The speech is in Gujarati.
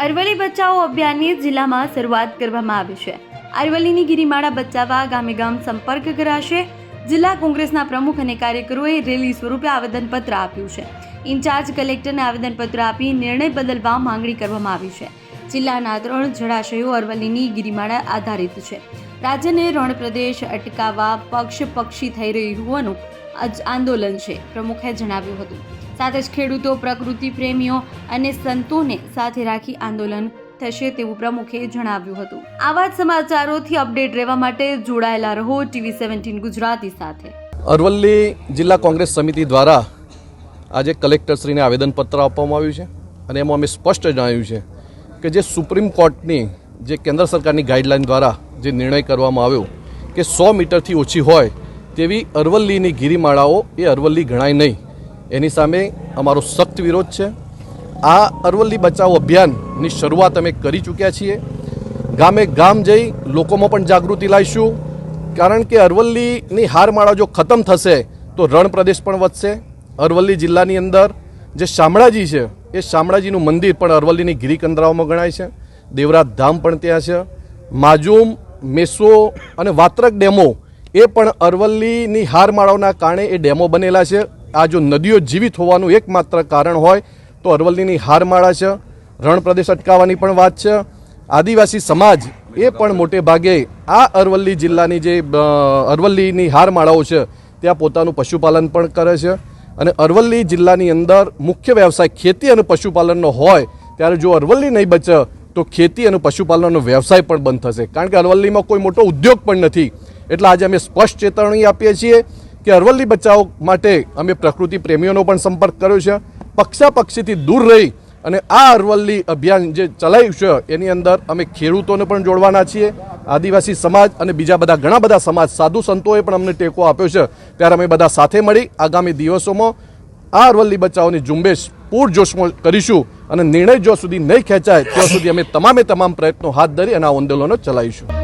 અરવલ્લી બચાવો અભિયાનની જિલ્લામાં શરૂઆત કરવામાં આવી છે। અરવલ્લીની ગિરિમાળા બચાવવા ગામે ગામ સંપર્ક કરાશે। જિલ્લા કોંગ્રેસના પ્રમુખ અને કાર્યકરોએ રેલી સ્વરૂપે આવેદનપત્ર આપ્યું છે। ઇન્ચાર્જ કલેક્ટરને આવેદનપત્ર આપી નિર્ણય બદલવા માંગણી કરવામાં આવી છે। જિલ્લાના 3 જળાશયો અરવલ્લીની ગિરિમાળા આધારિત છે। રાજ્યને રણ પ્રદેશ અટકાવવા પક્ષી થઈ રહ્યું હોવાનું આંદોલન છે, પ્રમુખે જણાવ્યું હતું। સાથે જ ખેડૂતો, પ્રકૃતિ પ્રેમીઓ અને સંતોને સાથે રાખી આંદોલન થશે તેવું પ્રમુખે જણાવ્યું હતું। આવા જ સમાચારોથી અપડેટ રહેવા માટે જોડાયેલા રહો ટીવી 17 ગુજરાતી સાથે। અરવલ્લી જિલ્લા કોંગ્રેસ સમિતિ દ્વારા આજે કલેક્ટરશ્રીને આવેદનપત્ર આપવામાં આવ્યું છે અને એમાં અમે સ્પષ્ટ જણાવ્યું છે કે જે સુપ્રીમ કોર્ટની જે કેન્દ્ર સરકારની ગાઈડલાઈન દ્વારા જે નિર્ણય કરવામાં આવ્યો કે 100 મીટરથી ઓછી હોય તેવી અરવલ્લીની ગિરિમાળાઓ એ અરવલ્લી ગણાય નહીં, એની સામે અમારો સખ્ત વિરોધ છે। આ અરવલ્લી બચાવો અભિયાનની શરૂઆત અમે કરી ચૂક્યા છીએ। ગામે ગામ જઈ લોકોમાં પણ જાગૃતિ લાવીશું, કારણ કે અરવલ્લીની હારમાળા જો ખતમ થશે તો રણ પ્રદેશ પણ વધશે। અરવલ્લી જિલ્લાની અંદર જે શામળાજી છે એ શામળાજીનું મંદિર પણ અરવલ્લીની ગિરિકંદરાઓમાં ગણાય છે। દેવરાજ ધામ પણ ત્યાં છે। માજુમ, મેસો અને વાત્રક ડેમો એ પણ અરવલ્લીની હારમાળાઓના કારણે એ ડેમો બનેલા છે। આ જો નદીઓ જીવિત હોવાનું એકમાત્ર કારણ હોય તો અરવલ્લીની હારમાળા છે। રણ પ્રદેશ અટકાવવાની પણ વાત છે। આદિવાસી સમાજ એ પણ મોટે ભાગે આ અરવલ્લી જિલ્લાની જે અરવલ્લીની હારમાળાઓ છે ત્યાં પોતાનું પશુપાલન પણ કરે છે અને અરવલ્લી જિલ્લાની અંદર મુખ્ય વ્યવસાય ખેતી અને પશુપાલનનો હોય ત્યારે જો અરવલ્લી નહીં બચે તો ખેતી અને પશુપાલનનો વ્યવસાય પણ બંધ થશે, કારણ કે અરવલ્લીમાં કોઈ મોટો ઉદ્યોગ પણ નથી। એટલે આજે અમે સ્પષ્ટ ચેતવણી આપીએ છીએ કે અરવલ્લી બચાવ માટે અમે પ્રકૃતિ પ્રેમીઓનો પણ સંપર્ક કર્યો છે। પક્ષાપક્ષીથી દૂર રહી અને આ અરવલ્લી અભિયાન જે ચલાવ્યું છે એની અંદર અમે ખેડૂતોને પણ જોડવાના છીએ। આદિવાસી સમાજ અને બીજા બધા ઘણા બધા સમાજ, સાધુ સંતોએ પણ અમને ટેકો આપ્યો છે, ત્યારે અમે બધા સાથે મળી આગામી દિવસોમાં આ અરવલ્લી બચાવની ઝુંબેશ પૂરજોશમાં કરીશું અને નિર્ણય જો સુધી નહીં ખેંચાય ત્યાં સુધી અમે તમામ પ્રયત્નો હાથ ધરી અને આ આંદોલનો ચલાવીશું।